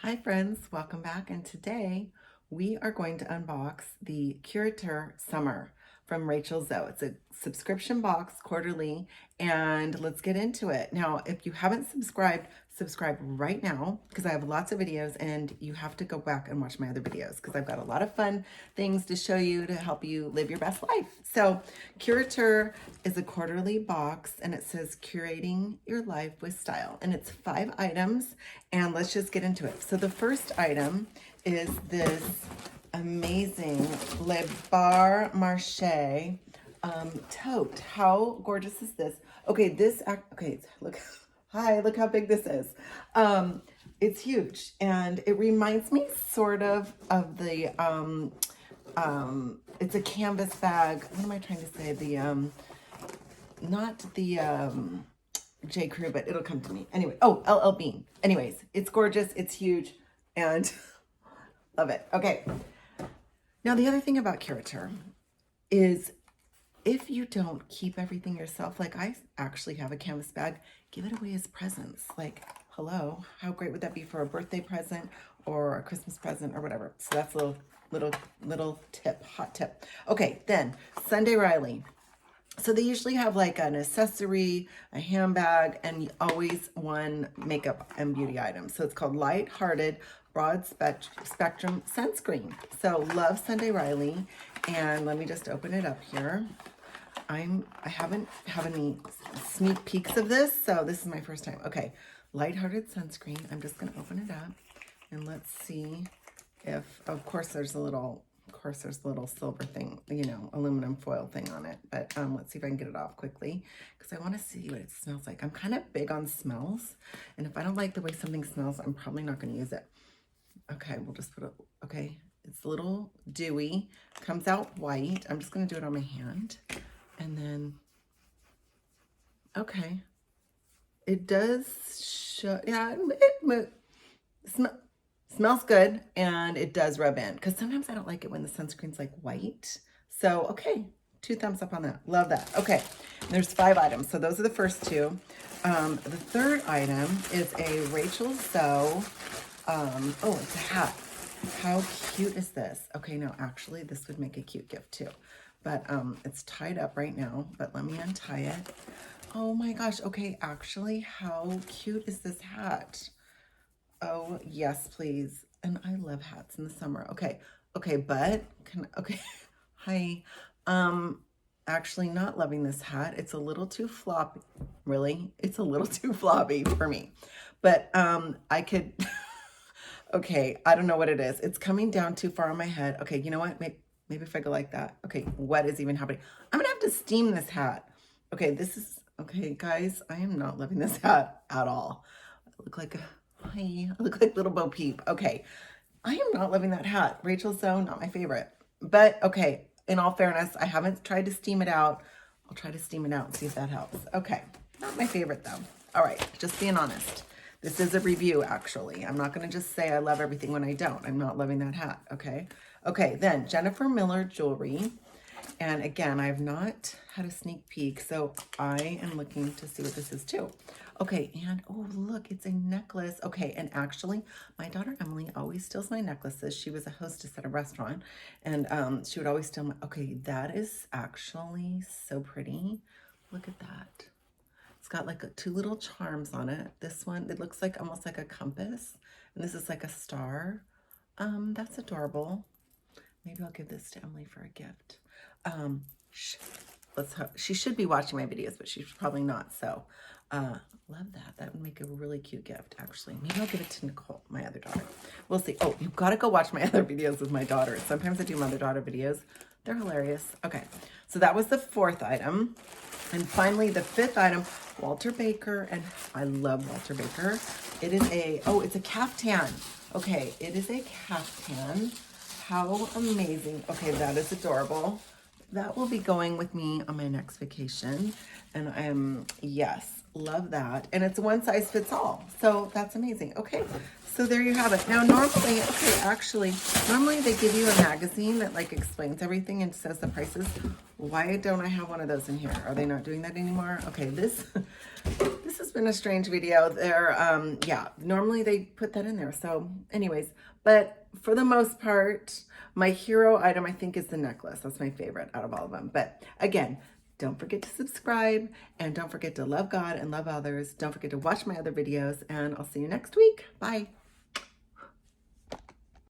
Hi friends, welcome back, and today we are going to unbox the CURATEUR Summer from Rachel Zoe. It's a subscription box quarterly, and let's get into it. Now, if you haven't subscribed, subscribe right now because I have lots of videos and you have to go back and watch my other videos because I've got a lot of fun things to show you to help you live your best life. So CURATEUR is a quarterly box and it says curating your life with style, and it's 5 items, and let's just get into it. So the first item is this amazing Le Bar Marché tote. How gorgeous is this? Okay, look. Hi, look how big this is. It's huge, and it reminds me sort of the it's a canvas bag. What am I trying to say? The not the J. Crew, but it'll come to me anyway. Oh, LL Bean. Anyways, it's gorgeous, it's huge, and love it. Okay, now the other thing about CURATEUR is if you don't keep everything yourself, like I actually have a canvas bag, give it away as presents. Like, hello, how great would that be for a birthday present or a Christmas present or whatever? So that's a little tip, hot tip. Okay, then Sunday Riley. So they usually have like an accessory, a handbag, and always one makeup and beauty item. So it's called Lighthearted Spectrum Sunscreen. So love Sunday Riley, and let me just open it up here. I haven't had any sneak peeks of this, so this is my first time. Okay, Lighthearted Sunscreen. I'm just gonna open it up and let's see if, of course there's a little silver thing, you know, aluminum foil thing on it, but let's see if I can get it off quickly because I want to see what it smells like. I'm kind of big on smells, and if I don't like the way something smells, I'm probably not going to use it. Okay, we'll just put it, okay, it's a little dewy, comes out white. I'm just going to do it on my hand, and then, okay, it does show, yeah, it smells good, and it does rub in because sometimes I don't like it when the sunscreen's like white. So, okay, 2 thumbs up on that. Love that. Okay, there's 5 items. So those are the first 2. The third item is a Rachel Zoe. Oh, it's a hat. How cute is this? Okay, no, actually, this would make a cute gift too. But it's tied up right now, but let me untie it. Oh my gosh, okay, actually, how cute is this hat? Oh, yes, please. And I love hats in the summer. Okay, but okay, hi. Actually not loving this hat. It's a little too floppy. Really? It's a little too floppy for me. But I could, okay, I don't know what it is. It's coming down too far on my head. Okay, you know what? Maybe if I go like that. Okay, what is even happening? I'm gonna have to steam this hat. Okay, okay, guys, I am not loving this hat at all. I look like hi, I look like little Bo Peep. Okay, I am not loving that hat. Rachel Zoe, not my favorite. But okay, in all fairness, I haven't tried to steam it out. I'll try to steam it out and see if that helps. Okay, not my favorite though. All right, just being honest. This is a review, actually. I'm not gonna just say I love everything when I don't. I'm not loving that hat, okay? Okay, then Jennifer Miller Jewelry. And again, I have not had a sneak peek, so I am looking to see what this is too. Okay, and oh, look, it's a necklace. Okay, and actually, my daughter Emily always steals my necklaces. She was a hostess at a restaurant, and she would always steal my, okay, that is actually so pretty. Look at that. It's got like 2 little charms on it. This one, it looks like almost like a compass, and this is like a star. That's adorable. Maybe I'll give this to Emily for a gift. She should be watching my videos, but she's probably not. So, love that. That would make a really cute gift, actually. Maybe I'll give it to Nicole, my other daughter. We'll see. Oh, you've got to go watch my other videos with my daughter. Sometimes I do mother-daughter videos. They're hilarious. Okay, so that was the 4th item. And finally, the 5th item, Walter Baker, and I love Walter Baker. It is it's a caftan. Okay, it is a caftan. How amazing. Okay, that is adorable. That will be going with me on my next vacation. And yes, love that. And it's one size fits all. So that's amazing. Okay. So there you have it. Now, normally, okay, actually, normally they give you a magazine that like explains everything and says the prices. Why don't I have one of those in here? Are they not doing that anymore? Okay, this has been a strange video. Yeah, normally they put that in there. So anyways, but for the most part, my hero item, I think, is the necklace. That's my favorite out of all of them. But again, don't forget to subscribe, and don't forget to love God and love others. Don't forget to watch my other videos, and I'll see you next week. Bye.